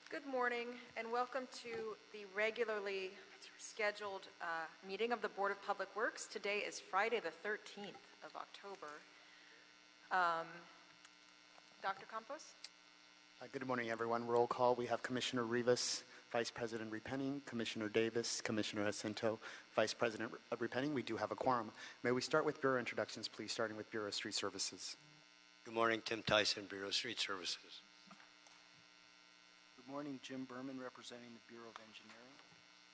Good morning and welcome to the regularly scheduled meeting of the Board of Public Works. Today is Friday the 13th of October. Dr. Campos? Good morning, everyone. Roll call. We have Commissioner Rivas, Vice President Repenning, Commissioner Davis, Commissioner Jacinto, Vice President Repenning. We do have a quorum. May we start with Bureau introductions, please, starting with Bureau of Street Services. Good morning, Tim Tyson, Bureau of Street Services. Good morning, Jim Berman, representing the Bureau of Engineering.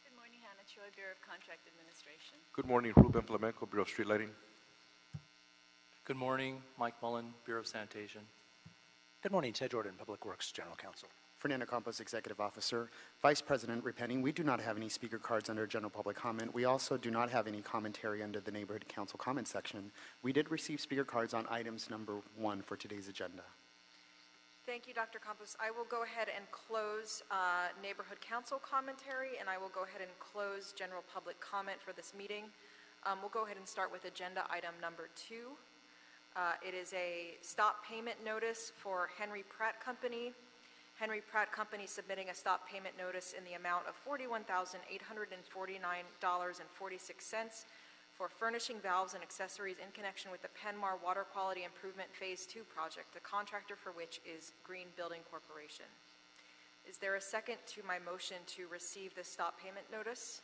Good morning, Hannah Choi, Bureau of Contract Administration. Good morning, Ruben Flamenco, Bureau of Street Lighting. Good morning, Mike Mullen, Bureau of Sanitation. Good morning, Ted Jordan, Public Works General Counsel. Fernando Campos, Executive Officer. Vice President Repenning, we do not have any speaker cards under general public comment. We also do not have any commentary under the Neighborhood Council comment section. We did receive speaker cards on items number 1 for today's agenda. Thank you, Dr. Campos. I will go ahead and close Neighborhood Council commentary, and I will go ahead and close general public comment for this meeting. We'll go ahead and start with agenda item number 2. It is a stop payment notice for Henry Pratt Company. Henry Pratt Company submitting a stop payment notice in the amount of $41,849.46 for furnishing valves and accessories in connection with the Penmar Water Quality Improvement Phase 2 project, the contractor for which is Green Building Corporation. Is there a second to my motion to receive this stop payment notice?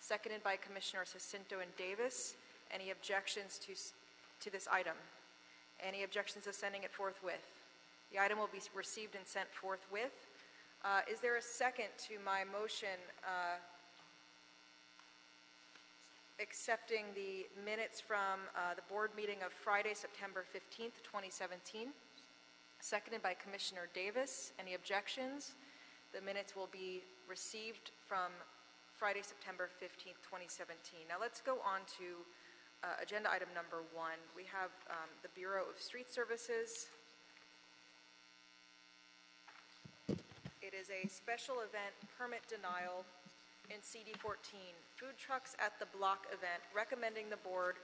Seconded by Commissioners Jacinto and Davis. Any objections to this item? Any objections to sending it forthwith? The item will be received and sent forthwith. Is there a second to my motion accepting the minutes from the board meeting of Friday, September 15th, 2017? Seconded by Commissioner Davis. Any objections? The minutes will be received from Friday, September 15th, 2017. Now let's go on to agenda item number 1. We have the Bureau of Street Services. It is a special event permit denial in CD14, food trucks at the block event, recommending the board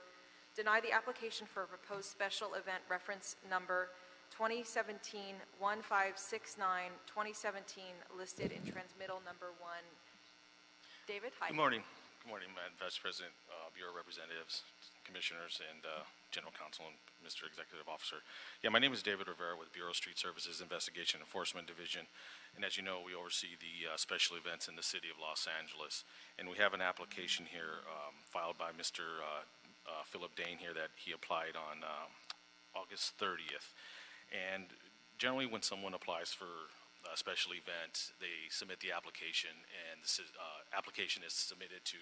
deny the application for a proposed special event reference number 2017-1569, 2017, listed in transmittal number 1. David, hi. Good morning. Good morning, Madam Vice President, Bureau Representatives, Commissioners, and General Counsel and Mr. Executive Officer. Yeah, my name is David Rivera with Bureau of Street Services Investigation Enforcement Division. And as you know, we oversee the special events in the city of Los Angeles. And we have an application here filed by Mr. Philip Dane here that he applied on August 30th. And generally when someone applies for a special event, they submit the application, and the application is submitted to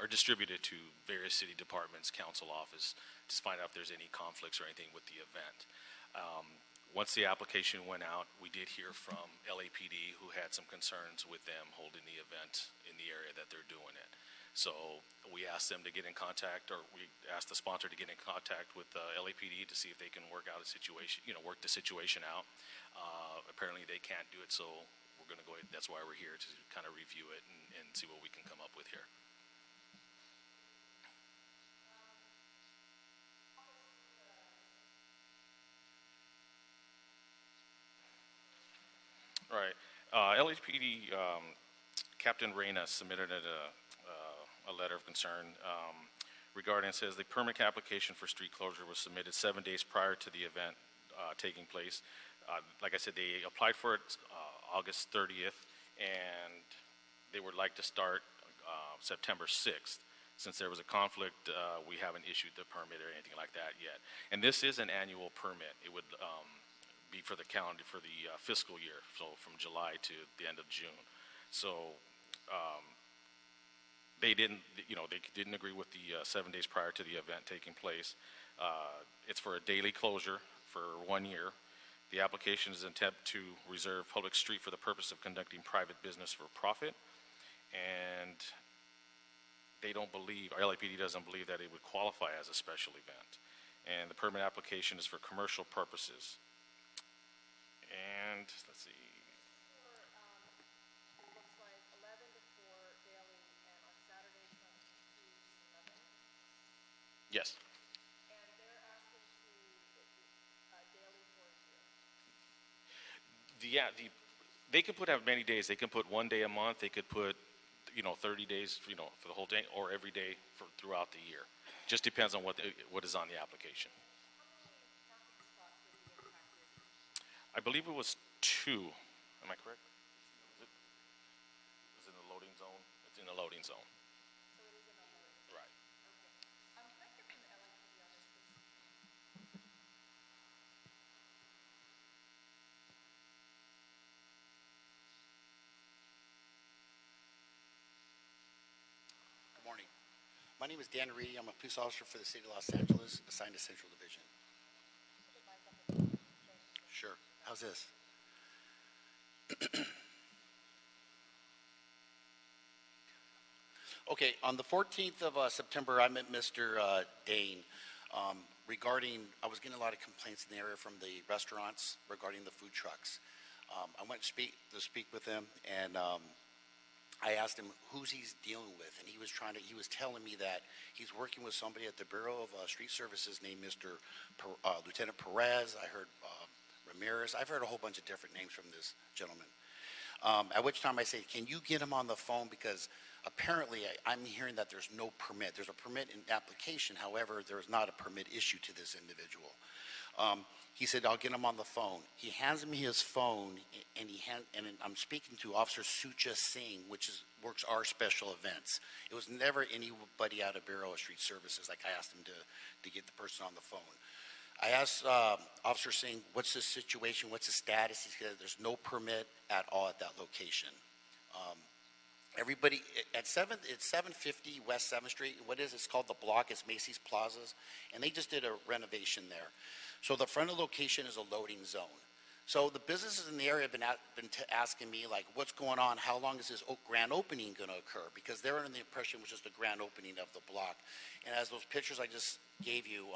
or distributed to various city departments, council office, to find out if there's any conflicts or anything with the event. Once the application went out, we did hear from LAPD, who had some concerns with them holding the event in the area that they're doing it. So we asked them to get in contact, or we asked the sponsor to get in contact with LAPD to see if they can work out a situation, work the situation out. Apparently they can't do it, so we're going to go ahead. That's why we're here, to kind of review it and see what we can come up with here. All right. LAPD Captain Reyna submitted a letter of concern regarding, it says the permit application for street closure was submitted 7 days prior to the event taking place. Like I said, they applied for it August 30th, and they would like to start September 6th. Since there was a conflict, we haven't issued the permit or anything like that yet. And this is an annual permit. It would be for the calendar, for the fiscal year, so from July to the end of June. So they didn't agree with the 7 days prior to the event taking place. It's for a daily closure for 1 year. The application is an attempt to reserve public street for the purpose of conducting private business for profit, and they don't believe, or LAPD doesn't believe, that it would qualify as a special event. And the permit application is for commercial purposes. And let's see. Looks like 11 to 4 daily, and on Saturday from 2 to 11. Yes. And they're asking to daily for a year. They could put out many days. They can put 1 day a month. They could put, 30 days, for the whole day, or every day throughout the year. Just depends on what is on the application. I believe it was 2. Am I correct? Is it in the loading zone? It's in the loading zone. Right. Good morning. My name is Dan Reedy. I'm a police officer for the City of Los Angeles, assigned to Central Division. Sure. How's this? Okay, on the 14th of September, I met Mr. Dane regarding, I was getting a lot of complaints in the area from the restaurants regarding the food trucks. I went to speak with him, and I asked him who's he's dealing with, and he was telling me that he's working with somebody at the Bureau of Street Services named Lieutenant Perez. I heard Ramirez. I've heard a whole bunch of different names from this gentleman. At which time I say, can you get him on the phone? Because apparently I'm hearing that there's no permit. There's a permit in application. However, there is not a permit issued to this individual. He said, I'll get him on the phone. He hands me his phone, and I'm speaking to Officer Sucha Singh, works our special events. It was never anybody out of Bureau of Street Services, like I asked him to get the person on the phone. I asked Officer Singh, what's the situation, what's the status? He said there's no permit at all at that location. Everybody, it's 750 West 7th Street. What is it? It's called The Block. It's Macy's Plazas. And they just did a renovation there. So the front of the location is a loading zone. So the businesses in the area have been asking me, like, what's going on? How long is this grand opening going to occur? Because they're under the impression it was just a grand opening of the block. And as those pictures I just gave you,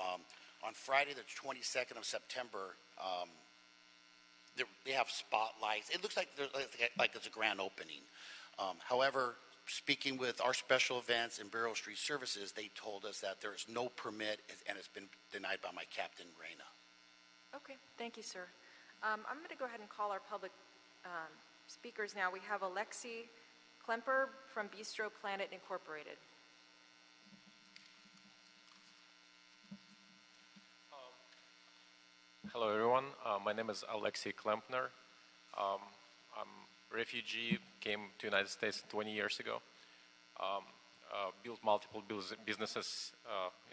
on Friday the 22nd of September, they have spotlights. It looks like it's a grand opening. However, speaking with our special events and Bureau of Street Services, they told us that there is no permit, and it's been denied by my Captain Reyna. Okay, thank you, sir. I'm going to go ahead and call our public speakers now. We have Alexi Klemper from Bistro Planet Incorporated. Hello, everyone. My name is Alexei Klempner. I'm a refugee, came to the United States 20 years ago. Built multiple businesses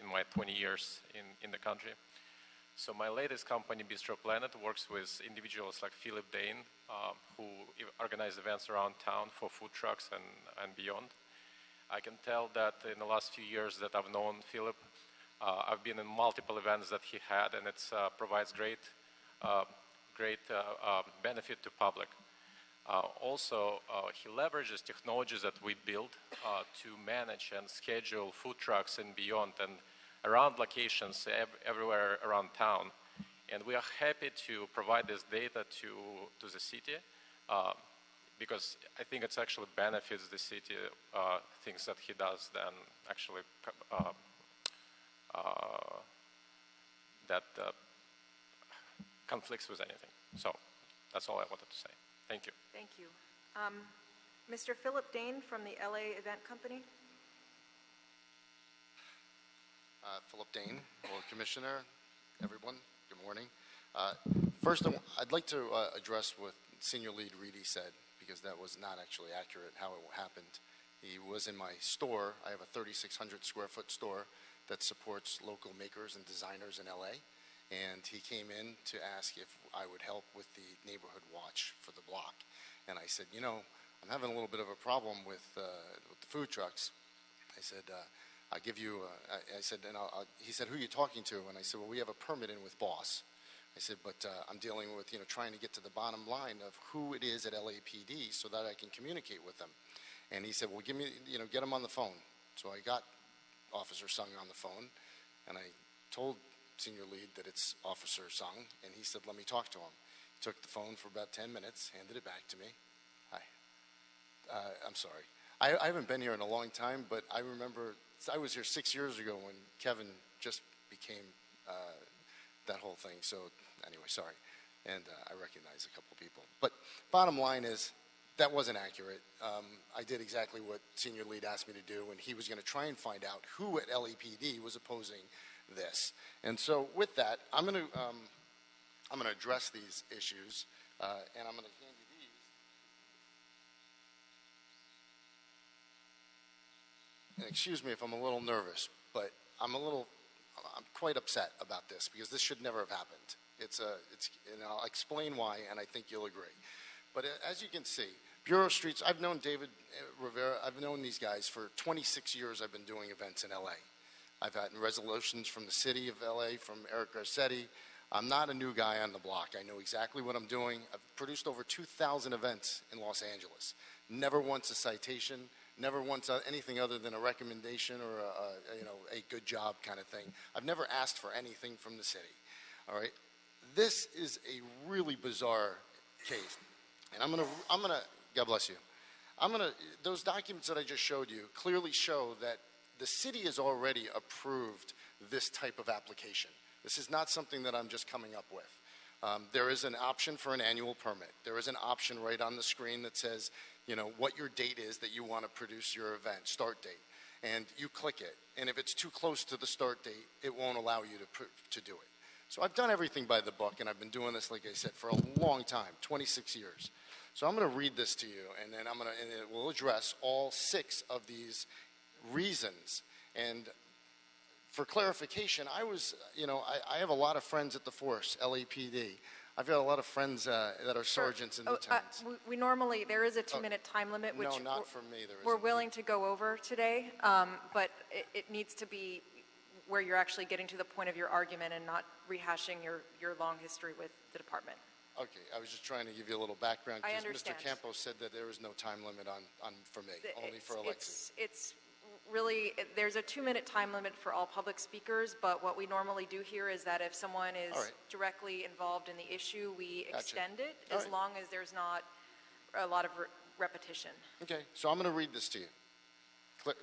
in my 20 years in the country. So my latest company, Bistro Planet, works with individuals like Philip Dane, who organize events around town for food trucks and beyond. I can tell that in the last few years that I've known Philip, I've been in multiple events that he had, and it provides great benefit to public. Also, he leverages technologies that we built to manage and schedule food trucks and beyond, and around locations everywhere around town. And we are happy to provide this data to the city because I think it actually benefits the city, things that he does than actually that conflicts with anything. So that's all I wanted to say. Thank you. Thank you. Mr. Philip Dane from the LA Event Company. Philip Dane, Lord Commissioner, everyone, good morning. First, I'd like to address what Senior Lead Reedy said, because that was not actually accurate how it happened. He was in my store. I have a 3,600 square foot store that supports local makers and designers in LA. And he came in to ask if I would help with the neighborhood watch for the block. And I said, you know, I'm having a little bit of a problem with the food trucks. I said, I'll give you, I said, and he said, who are you talking to? And I said, well, we have a permit in with Boss. I said, but I'm dealing with, trying to get to the bottom line of who it is at LAPD so that I can communicate with them. And he said, well, give me, get him on the phone. So I got Officer Sung on the phone, and I told Senior Lead that it's Officer Sung, and he said, let me talk to him. He took the phone for about 10 minutes, handed it back to me. Hi. I'm sorry. I haven't been here in a long time, but I remember I was here 6 years ago when Kevin just became that whole thing. So anyway, sorry. and I recognize a couple people. But bottom line is, that wasn't accurate. I did exactly what Senior Lead asked me to do, and he was going to try and find out who at LAPD was opposing this. And so with that, I'm going to address these issues, and I'm going to hand you these. And excuse me if I'm a little nervous, but I'm quite upset about this because this should never have happened. And I'll explain why, and I think you'll agree. But as you can see, Bureau Streets, I've known David Rivera, I've known these guys for 26 years. I've been doing events in LA. I've had resolutions from the city of LA, from Eric Garcetti. I'm not a new guy on the block. I know exactly what I'm doing. I've produced over 2,000 events in Los Angeles. Never once a citation, never once anything other than a recommendation or a good job kind of thing. I've never asked for anything from the city. All right. This is a really bizarre case, and I'm gonna. God bless you. Those documents that I just showed you clearly show that the city has already approved this type of application. This is not something that I'm just coming up with. There is an option for an annual permit. There is an option right on the screen that says, what your date is that you want to produce your event, start date. And you click it. And if it's too close to the start date, it won't allow you to do it. So I've done everything by the book, and I've been doing this, like I said, for a long time, 26 years. So I'm going to read this to you, and then it will address all 6 of these reasons. And for clarification, I have a lot of friends at the force, LAPD. I've got a lot of friends that are sergeants and lieutenants. We normally, there is a 2-minute time limit, which no, not for me. We're willing to go over today, but it needs to be where you're actually getting to the point of your argument and not rehashing your long history with the department. Okay, I was just trying to give you a little background. I Because understand. Mr. Campos said that there is no time limit on for me, only for Alexi. It's really, there's a 2-minute time limit for all public speakers, but what we normally do here is that if someone is directly involved in the issue, we extend it as long as there's not a lot of repetition. Okay, so I'm going to read this to you.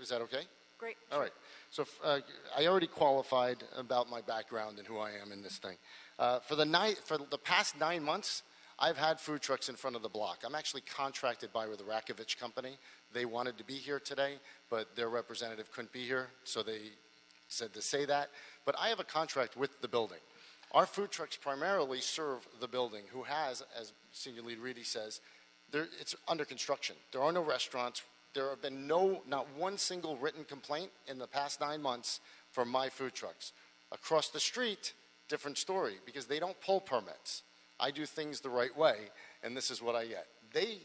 Is that okay? Great. All right. So I already qualified about my background and who I am in this thing. For the past 9 months, I've had food trucks in front of the block. I'm actually contracted with the Rakovich Company. They wanted to be here today, but their representative couldn't be here, so they said to say that. But I have a contract with the building. Our food trucks primarily serve the building, who has, as Senior Lead Reedy says, it's under construction. There are no restaurants. There have been not one single written complaint in the past 9 months for my food trucks. Across the street, different story, because they don't pull permits. I do things the right way, and this is what I get. They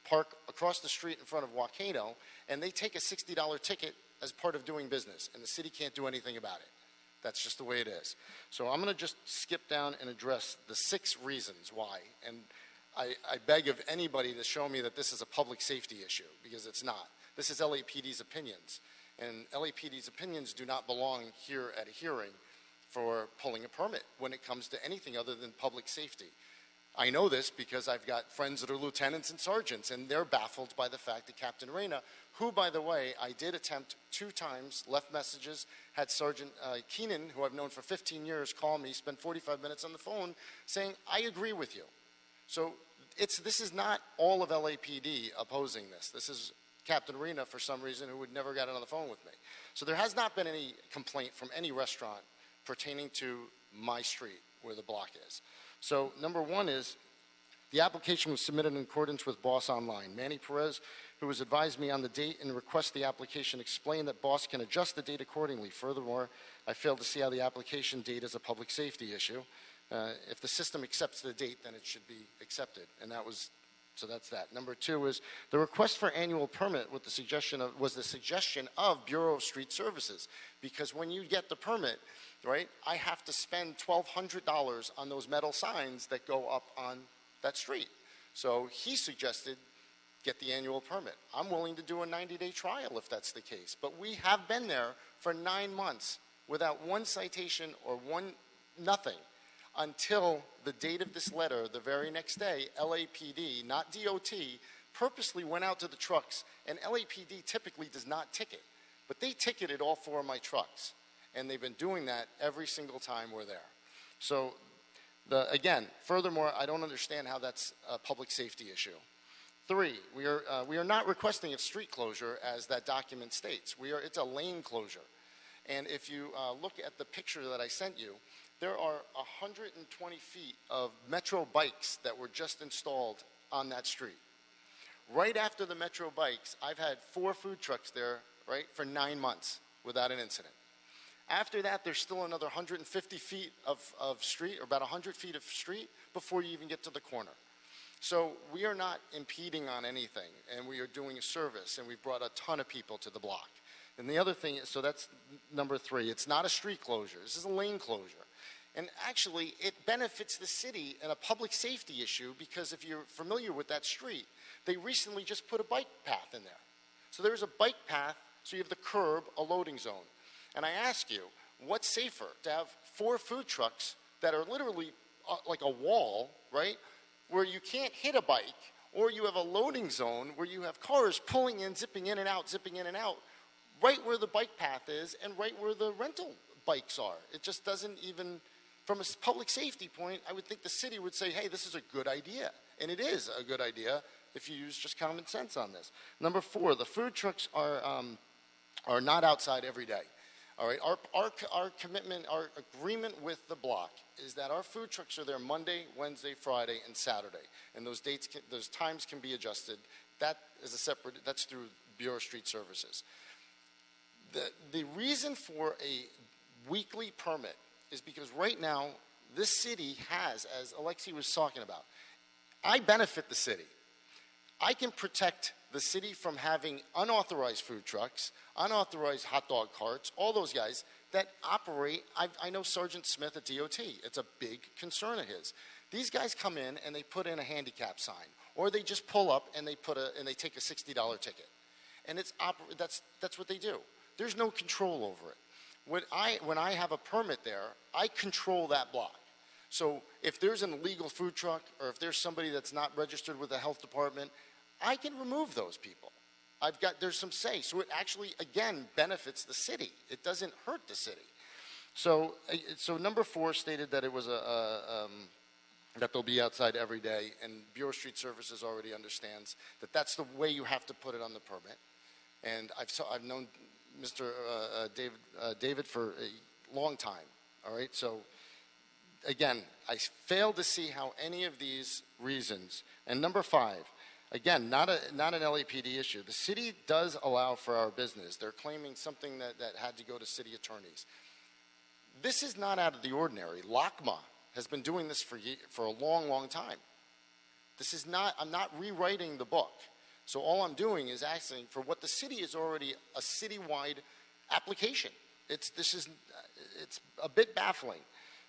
park across the street in front of Wakano, and they take a $60 ticket as part of doing business, and the city can't do anything about it. That's just the way it is. So I'm going to just skip down and address the 6 reasons why, and I beg of anybody to show me that this is a public safety issue, because it's not. This is LAPD's opinions, and LAPD's opinions do not belong here at a hearing for pulling a permit when it comes to anything other than public safety. I know this because I've got friends that are lieutenants and sergeants, and they're baffled by the fact that Captain Reyna, who, by the way, I did attempt 2 times, left messages, had Sergeant Keenan, who I've known for 15 years, call me, spend 45 minutes on the phone saying, I agree with you. So this is not all of LAPD opposing this. This is Captain Reyna, for some reason, who would never get on the phone with me. So there has not been any complaint from any restaurant pertaining to my street where the block is. So number 1 is the application was submitted in accordance with BOSS Online. Manny Perez, who has advised me on the date and request the application, explained that BOSS can adjust the date accordingly. Furthermore, I failed to see how the application date is a public safety issue. If the system accepts the date, then it should be accepted. And so that's that. Number 2 is the request for annual permit was the suggestion of Bureau of Street Services, because when you get the permit, right, I have to spend $1,200 on those metal signs that go up on that street. So he suggested get the annual permit. I'm willing to do a 90-day trial if that's the case. But we have been there for 9 months without one citation or nothing until the date of this letter. The very next day, LAPD, not DOT, purposely went out to the trucks, and LAPD typically does not ticket, but they ticketed all 4 of my trucks, and they've been doing that every single time we're there. So Again, furthermore, I don't understand how that's a public safety issue. 3, we are not requesting a street closure as that document states. It's a lane closure. And if you look at the picture that I sent you, there are 120 feet of Metro bikes that were just installed on that street. Right after the Metro bikes, I've had 4 food trucks there, right, for 9 months without an incident. After that, there's still another 150 feet of street, or about 100 feet of street, before you even get to the corner. So we are not impeding on anything, and we are doing a service, and we've brought a ton of people to the block. And the other thing, so that's number 3. It's not a street closure. This is a lane closure. And actually, it benefits the city in a public safety issue because if you're familiar with that street, they recently just put a bike path in there. So there's a bike path, so you have the curb, a loading zone. And I ask you, what's safer, to have 4 food trucks that are literally like a wall, right, where you can't hit a bike, or you have a loading zone where you have cars pulling in, zipping in and out, right where the bike path is and right where the rental bikes are. It just doesn't even, from a public safety point, I would think the city would say, hey, this is a good idea. And it is a good idea if you use just common sense on this. Number 4, the food trucks are not outside every day. All right, our commitment, our agreement with the block is that our food trucks are there Monday, Wednesday, Friday, and Saturday. And those times can be adjusted. That is that's through Bureau of Street Services. The reason for a weekly permit is because right now, this city has, as Alexi was talking about, I benefit the city. I can protect the city from having unauthorized food trucks, unauthorized hot dog carts, all those guys that operate. I know Sergeant Smith at DOT. It's a big concern of his. These guys come in and they put in a handicap sign, or they just pull up and they take a $60 ticket, and that's what they do. There's no control over it. When I have a permit there, I control that block. So if there's an illegal food truck, or if there's somebody that's not registered with the health department, I can remove those people. There's some say. So it actually, again, benefits the city. It doesn't hurt the city. So number 4 stated that it was that they'll be outside every day, and Bureau of Street Services already understands that that's the way you have to put it on the permit. And I've known Mr. David for a long time. All right, so again, I fail to see how any of these reasons. And number 5. Again, not an LAPD issue. The city does allow for our business. They're claiming something that had to go to city attorneys. This is not out of the ordinary. LACMA has been doing this for a long, long time. I'm not rewriting the book. So all I'm doing is asking for what the city is already a citywide application. It's a bit baffling.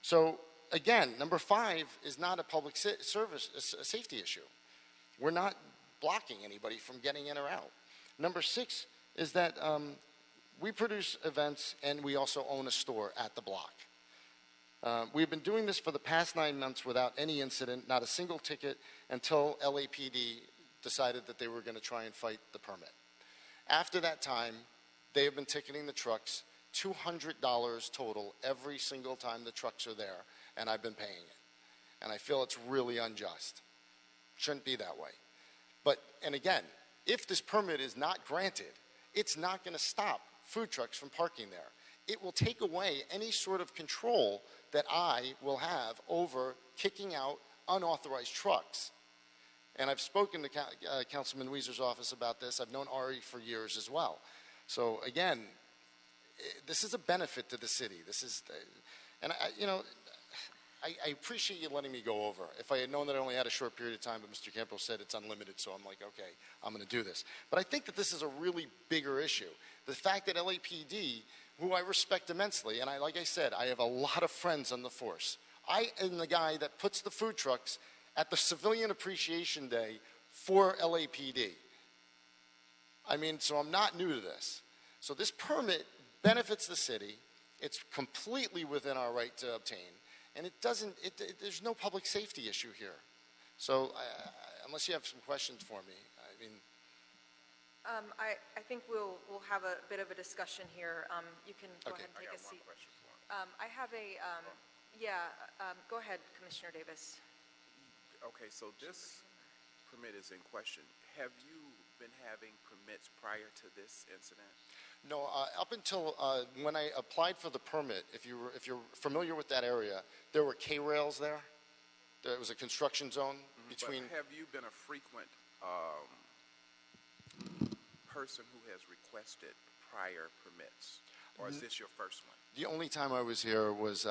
So again, number 5 is not a public service, a safety issue. We're not blocking anybody from getting in or out. Number 6 is that we produce events and we also own a store at the block. We've been doing this for the past 9 months without any incident, not a single ticket, until LAPD decided that they were going to try and fight the permit. After that time, they have been ticketing the trucks $200 total every single time the trucks are there, and I've been paying it. And I feel it's really unjust. Shouldn't be that way. And again, if this permit is not granted, it's not going to stop food trucks from parking there. It will take away any sort of control that I will have over kicking out unauthorized trucks. And I've spoken to Councilman Weezer's office about this. I've known Ari for years as well. So again, this is a benefit to the city. I appreciate you letting me go over. If I had known that I only had a short period of time, but Mr. Campos said it's unlimited, so I'm like, okay, I'm going to do this. But I think that this is a really bigger issue. The fact that LAPD, who I respect immensely, and like I said, I have a lot of friends on the force. I am the guy that puts the food trucks at the Civilian Appreciation Day for LAPD. So I'm not new to this. So this permit benefits the city. It's completely within our right to obtain. And there's no public safety issue here. So unless you have some questions for me, I think we'll have a bit of a discussion here. You can go ahead and take a seat. I have Yeah, go ahead, Commissioner Davis. Okay, so this permit is in question. Have you been having permits prior to this incident? No, up until when I applied for the permit, if you're familiar with that area, there were K-rails there. There was a construction zone between. But have you been a frequent person who has requested prior permits, or is this your first one? The only time I was here was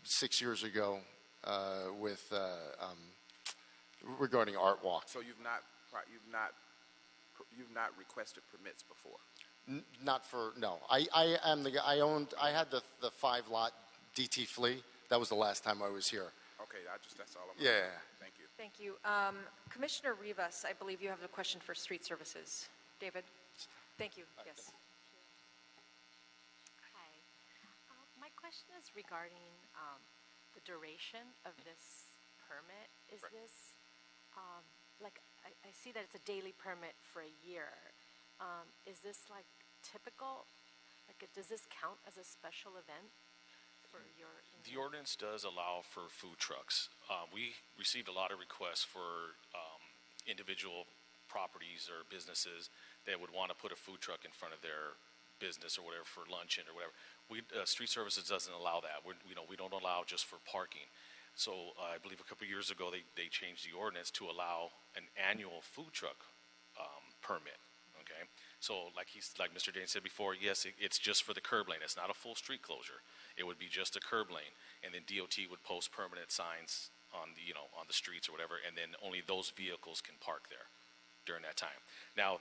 6 years ago with regarding Art Walk. So you've not requested permits before? Not for no. I am the guy. I had the 5-lot DT Flea. That was the last time I was here. Okay, that's all I'm. Yeah. Thank you. Thank you. Commissioner Rivas, I believe you have a question for Street Services. David? Thank you. Yes. Hi. My question is regarding the duration of this permit. Is this, I see that it's a daily permit for a year. Is this like typical? Does this count as a special event for your? The ordinance does allow for food trucks. We received a lot of requests for individual properties or businesses that would want to put a food truck in front of their business or whatever for luncheon or whatever. Street Services doesn't allow that. We don't allow just for parking. So I believe a couple of years ago they changed the ordinance to allow an annual food truck permit. Okay, so like Mr. Dane said before, yes, it's just for the curb lane. It's not a full street closure. It would be just a curb lane, and then DOT would post permanent signs on the streets or whatever, and then only those vehicles can park there during that time. Now,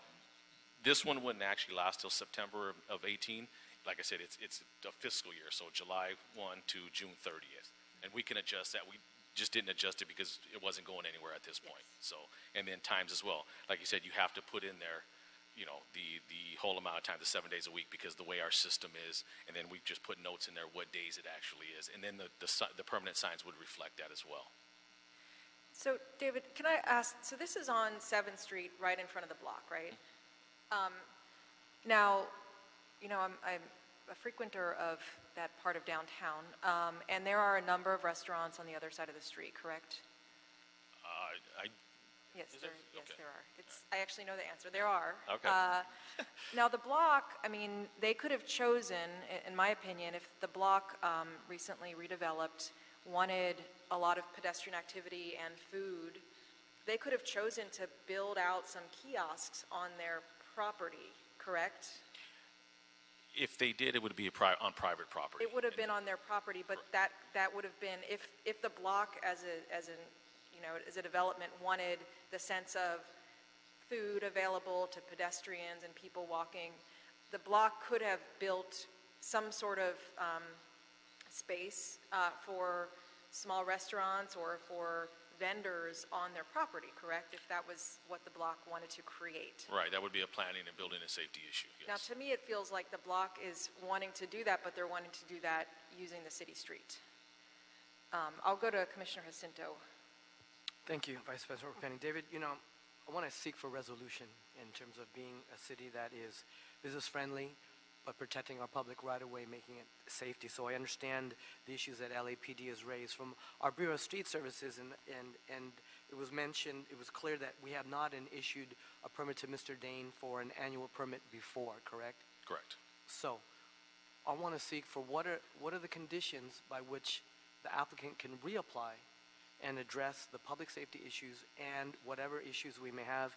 this one wouldn't actually last till September of 18. Like I said, it's a fiscal year, so July 1 to June 30th, and we can adjust that. We just didn't adjust it because it wasn't going anywhere at this point. So, and then times as well. Like you said, you have to put in there the whole amount of time, the 7 days a week, because the way our system is, and then we just put notes in there what days it actually is, and then the permanent signs would reflect that as well. So, David, can I ask, so this is on 7th Street, right in front of the block, right? Now, I'm a frequenter of that part of downtown, and there are a number of restaurants on the other side of the street, correct? Yes, there are. I actually know the answer. There are. Okay. Now, the block, they could have chosen, in my opinion, if the block recently redeveloped, wanted a lot of pedestrian activity and food, they could have chosen to build out some kiosks on their property, correct? If they did, it would be on private property. It would have been on their property, but that would have been, if the block as a development wanted the sense of food available to pedestrians and people walking, the block could have built some sort of space for small restaurants or for vendors on their property, correct? If that was what the block wanted to create. Right, that would be a planning and building and safety issue, yes. Now, to me, it feels like the block is wanting to do that, but they're wanting to do that using the city street. I'll go to Commissioner Jacinto. Thank you, Vice President Penny. David, I want to seek for resolution in terms of being a city that is business-friendly, but protecting our public right-of-way, making it safety. So I understand the issues that LAPD has raised. From our Bureau of Street Services, and it was mentioned, it was clear that we have not issued a permit to Mr. Dane for an annual permit before, correct? Correct. So I want to seek for what are the conditions by which the applicant can reapply and address the public safety issues and whatever issues we may have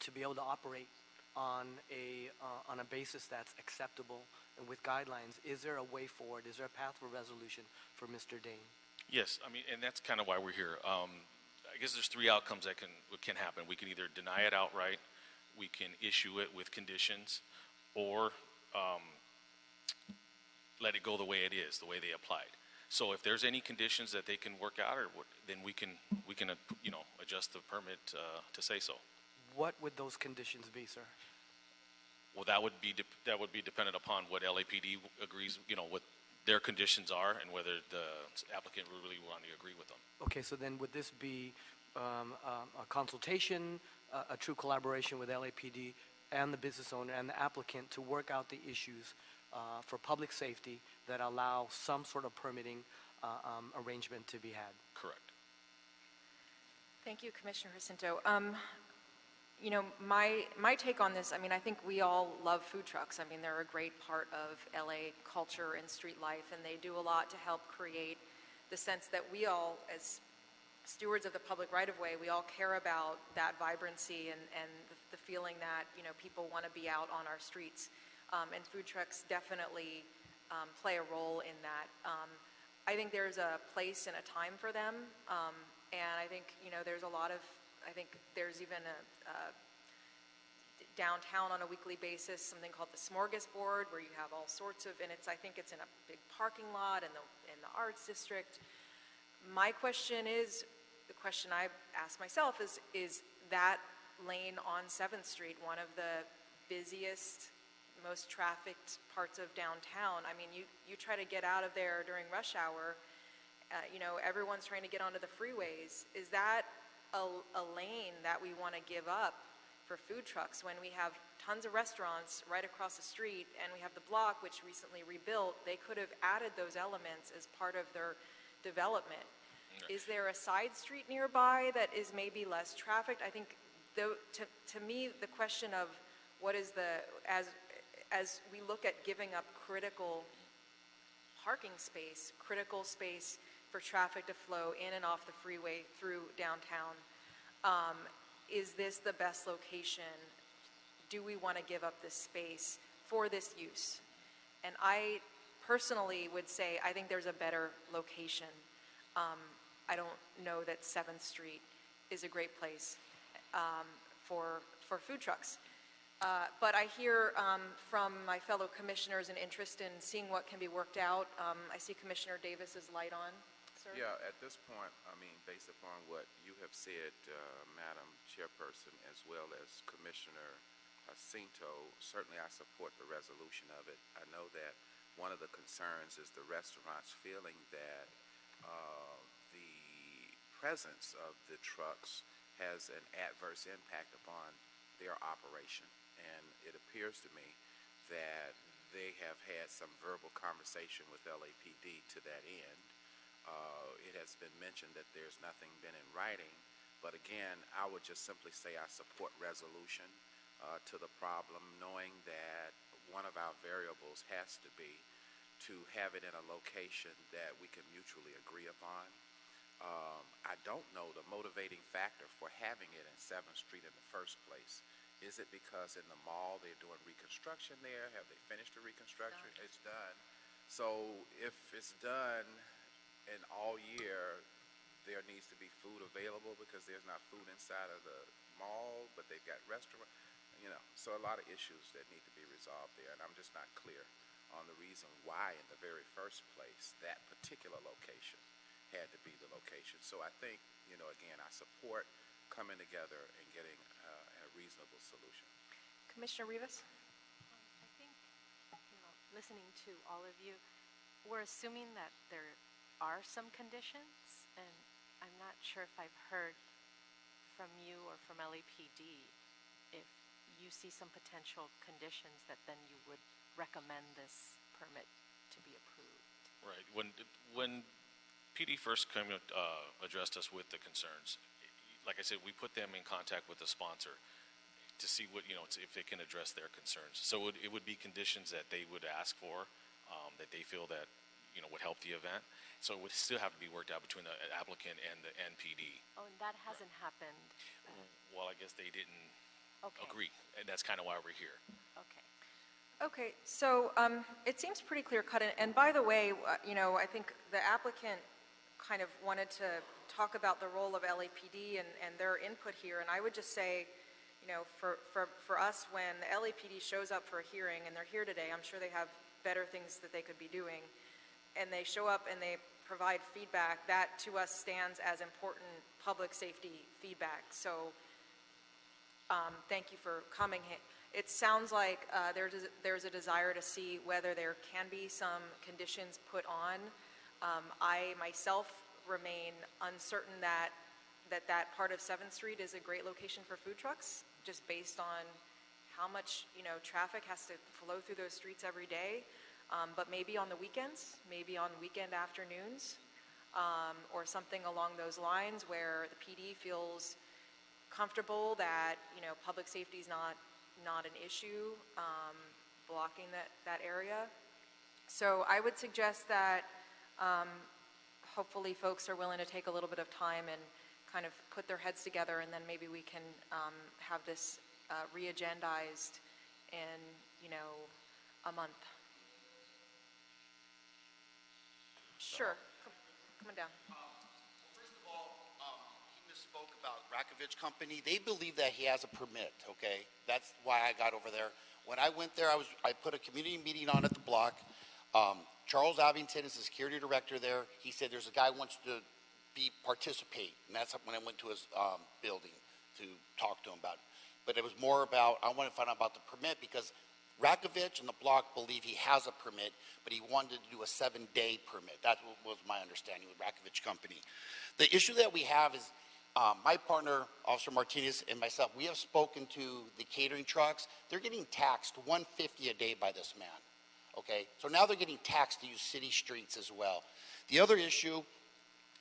to be able to operate on a basis that's acceptable and with guidelines. Is there a way forward? Is there a path for resolution for Mr. Dane? Yes, and that's kind of why we're here. I guess there's 3 outcomes that can happen. We can either deny it outright, we can issue it with conditions, or let it go the way it is, the way they applied. So if there's any conditions that they can work out, then we can adjust the permit to say so. What would those conditions be, sir? Well, that would be dependent upon what LAPD agrees, what their conditions are, and whether the applicant would really want to agree with them. Okay, so then would this be a consultation, a true collaboration with LAPD and the business owner and the applicant to work out the issues for public safety that allow some sort of permitting arrangement to be had. Correct. Thank you, Commissioner Jacinto. You know, my take on this, I mean, I think we all love food trucks. I mean, they're a great part of LA culture and street life, and they do a lot to help create the sense that we all, as stewards of the public right-of-way, we all care about that vibrancy and the feeling that, you know, people want to be out on our streets. And food trucks definitely play a role in that. I think there's a place and a time for them, and I think, you know, there's a lot of, I think there's even downtown on a weekly basis, something called the Smorgasbord, where you have all sorts of, and I think it's in a big parking lot in the arts district. My question is, the question I ask myself is that lane on 7th Street one of the busiest, most trafficked parts of downtown? I mean, you try to get out of there during rush hour, you know, everyone's trying to get onto the freeways. Is that a lane that we want to give up for food trucks when we have tons of restaurants right across the street and we have the block, which recently rebuilt? They could have added those elements as part of their development. Is there a side street nearby that is maybe less trafficked? I think, to me, the question of what is as we look at giving up critical parking space, critical space for traffic to flow in and off the freeway through downtown, is this the best location? Do we want to give up this space for this use? And I personally would say I think there's a better location. I don't know that 7th Street is a great place for food trucks. But I hear from my fellow commissioners an interest in seeing what can be worked out. I see Commissioner Davis's light on, sir. Yeah, at this point, I mean, based upon what you have said, Madam Chairperson, as well as Commissioner Jacinto, certainly I support the resolution of it. I know that one of the concerns is the restaurants feeling that the presence of the trucks has an adverse impact upon their operation. And it appears to me that they have had some verbal conversation with LAPD to that end. It has been mentioned that there's nothing been in writing, but again, I would just simply say I support resolution to the problem, knowing that one of our variables has to be to have it in a location that we can mutually agree upon. I don't know the motivating factor for having it in 7th Street in the first place. Is it because in the mall they're doing reconstruction there? Have they finished the reconstruction? It's done. So if it's done and all year there needs to be food available because there's not food inside of the mall, but they've got restaurant, you know, so a lot of issues that need to be resolved there, and I'm just not clear on the reason why in the very first place that particular location had to be the location. So I think, you know, again, I support coming together and getting a reasonable solution. Commissioner Rivas? I think, you know, listening to all of you, we're assuming that there are some conditions, and I'm not sure if I've heard from you or from LAPD if you see some potential conditions that then you would recommend this permit to be approved. Right. When PD first addressed us with the concerns, like I said, we put them in contact with the sponsor to see what, you know, if they can address their concerns. So it would be conditions that they would ask for, that they feel that, you know, would help the event. So it would still have to be worked out between the applicant and the NPD. Oh, and that hasn't happened? Well, I guess they didn't Okay. agree, and that's kind of why we're here. Okay. Okay, so it seems pretty clear-cut. And by the way, you know, I think the applicant kind of wanted to talk about the role of LAPD and their input here. And I would just say, you know, for us, when the LAPD shows up for a hearing, and they're here today, I'm sure they have better things that they could be doing, and they show up and they provide feedback, that to us stands as important public safety feedback. So thank you for coming. It sounds like there's a desire to see whether there can be some conditions put on. I myself remain uncertain that part of 7th Street is a great location for food trucks, just based on how much, you know, traffic has to flow through those streets every day. but maybe on the weekends, maybe on weekend afternoons, or something along those lines where the PD feels comfortable that, public safety is not an issue, blocking that area. So I would suggest that hopefully folks are willing to take a little bit of time and kind of put their heads together, and then maybe we can have this re-agendized in, a month. Sure. Come on down. First of all, he misspoke about Rakovich Company. They believe that he has a permit, okay? That's why I got over there. When I went there, I put a community meeting on at the block. Charles Abington is the security director there. He said there's a guy who wants to participate, and that's when I went to his building to talk to him about it. But it was more about, I wanted to find out about the permit because Rakovich and the block believe he has a permit, but he wanted to do a 7-day permit. That was my understanding with Rakovich Company. The issue that we have is my partner, Officer Martinez, and myself, we have spoken to the catering trucks. They're getting taxed $150 a day by this man. Okay, so now they're getting taxed to use city streets as well. The other issue,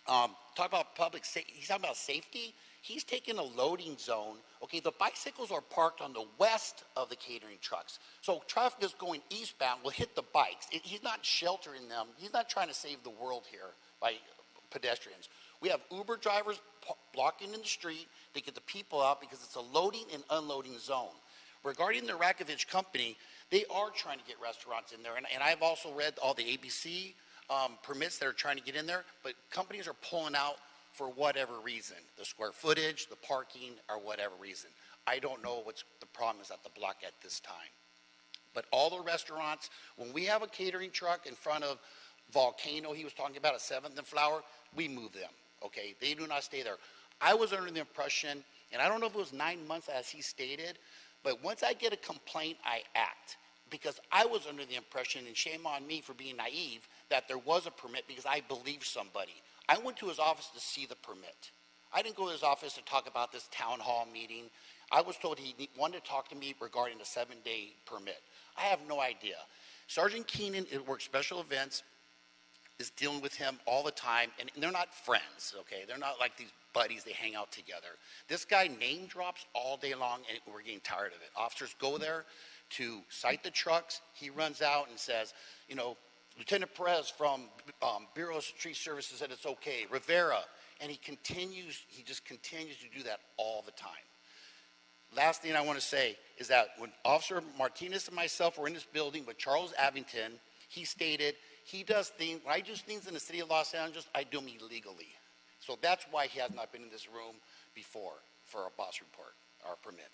talk about public safety. He's talking about safety. He's taking a loading zone. Okay, the bicycles are parked on the west of the catering trucks. So traffic is going eastbound will hit the bikes. He's not sheltering them. He's not trying to save the world here by pedestrians. We have Uber drivers blocking in the street to get the people out because it's a loading and unloading zone. Regarding the Rakovich Company, they are trying to get restaurants in there. And I've also read all the ABC permits that are trying to get in there, but companies are pulling out for whatever reason, the square footage, the parking, or whatever reason. I don't know what the problem is at the block at this time. But all the restaurants, when we have a catering truck in front of Volcano, he was talking about, a 7th and Flower, we move them, okay? They do not stay there. I was under the impression, and I don't know if it was 9 months as he stated, but once I get a complaint, I act. Because I was under the impression, and shame on me for being naive, that there was a permit because I believed somebody. I went to his office to see the permit. I didn't go to his office to talk about this town hall meeting. I was told he wanted to talk to me regarding the 7-day permit. I have no idea. Sergeant Keenan, who works special events, is dealing with him all the time, and they're not friends, okay? They're not like these buddies, they hang out together. This guy name drops all day long, and we're getting tired of it. Officers go there to cite the trucks. He runs out and says, Lieutenant Perez from Bureau of Street Services said it's okay. Rivera, and he just continues to do that all the time. Last thing I want to say is that when Officer Martinez and myself were in this building with Charles Abington, he stated he does things, when I do things in the city of Los Angeles, I do them illegally. So that's why he has not been in this room before for a boss report or a permit.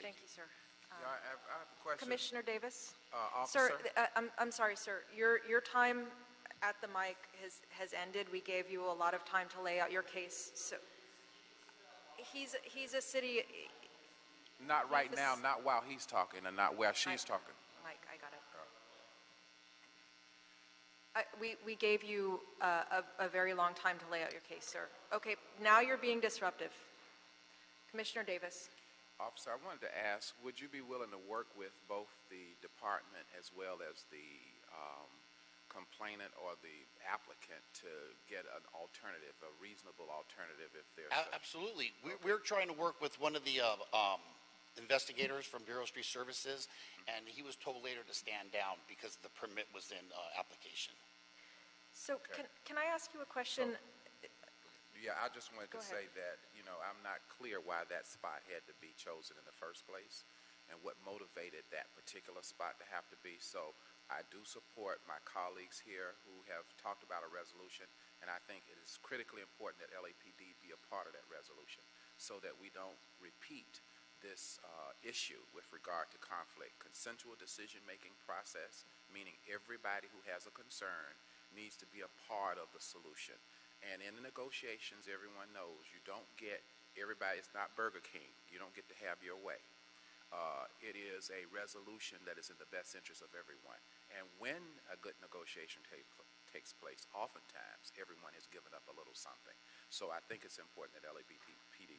Thank you, sir. I have a question. Commissioner Davis? Officer? Sir, I'm sorry, sir. Your time at the mic has ended. We gave you a lot of time to lay out your case. So he's a city. Not right now, not while he's talking, and not while she's talking. Mike, I got it. We gave you a very long time to lay out your case, sir. Okay, now you're being disruptive. Commissioner Davis. Officer, I wanted to ask, would you be willing to work with both the department as well as the complainant or the applicant to get an alternative, a reasonable alternative if there's Absolutely. We're trying to work with one of the investigators from Bureau of Street Services, and he was told later to stand down because the permit was in application. So Okay. can I ask you a question? Yeah, I just wanted to Go ahead. say that, I'm not clear why that spot had to be chosen in the first place and what motivated that particular spot to have to be. So I do support my colleagues here who have talked about a resolution, and I think it is critically important that LAPD be a part of that resolution so that we don't repeat this issue with regard to conflict. Consensual decision-making process, meaning everybody who has a concern needs to be a part of the solution. And in the negotiations, everyone knows you don't get everybody, it's not Burger King. You don't get to have your way. It is a resolution that is in the best interest of everyone. And when a good negotiation takes place, oftentimes everyone has given up a little something. So I think it's important that LAPD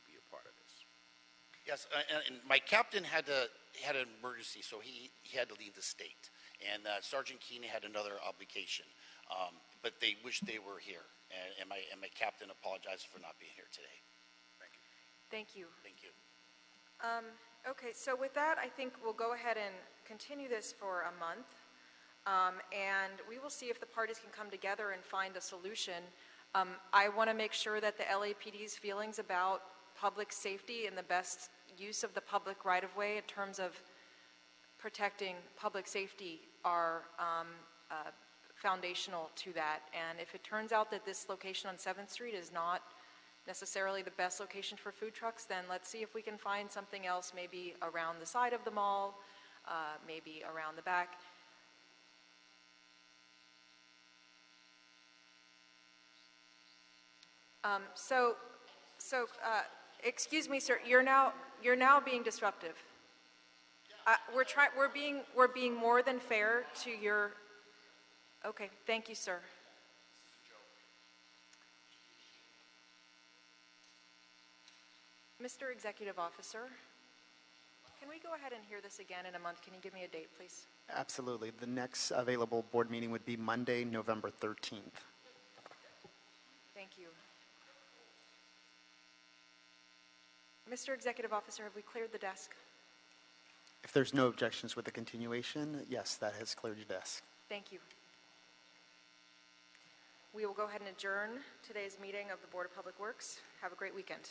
be a part of this. Yes, and my captain had an emergency, so he had to leave the state. And Sergeant Keeney had another obligation, but they wish they were here. And my captain apologizes for not being here today. Thank you. Thank you. Thank you. Okay, so with that, I think we'll go ahead and continue this for a month, and we will see if the parties can come together and find a solution. I want to make sure that the LAPD's feelings about public safety and the best use of the public right-of-way in terms of protecting public safety are foundational to that. And if it turns out that this location on 7th Street is not necessarily the best location for food trucks, then let's see if we can find something else, maybe around the side of the mall, maybe around the back. Excuse me, sir. You're now being disruptive. We're being more than fair to your. Okay, thank you, sir. Mr. Executive Officer, can we go ahead and hear this again in a month? Can you give me a date, please? Absolutely. The next available board meeting would be Monday, November 13th. Thank you. Mr. Executive Officer, have we cleared the desk? If there's no objections with the continuation, yes, that has cleared your desk. Thank you. We will go ahead and adjourn today's meeting of the Board of Public Works. Have a great weekend.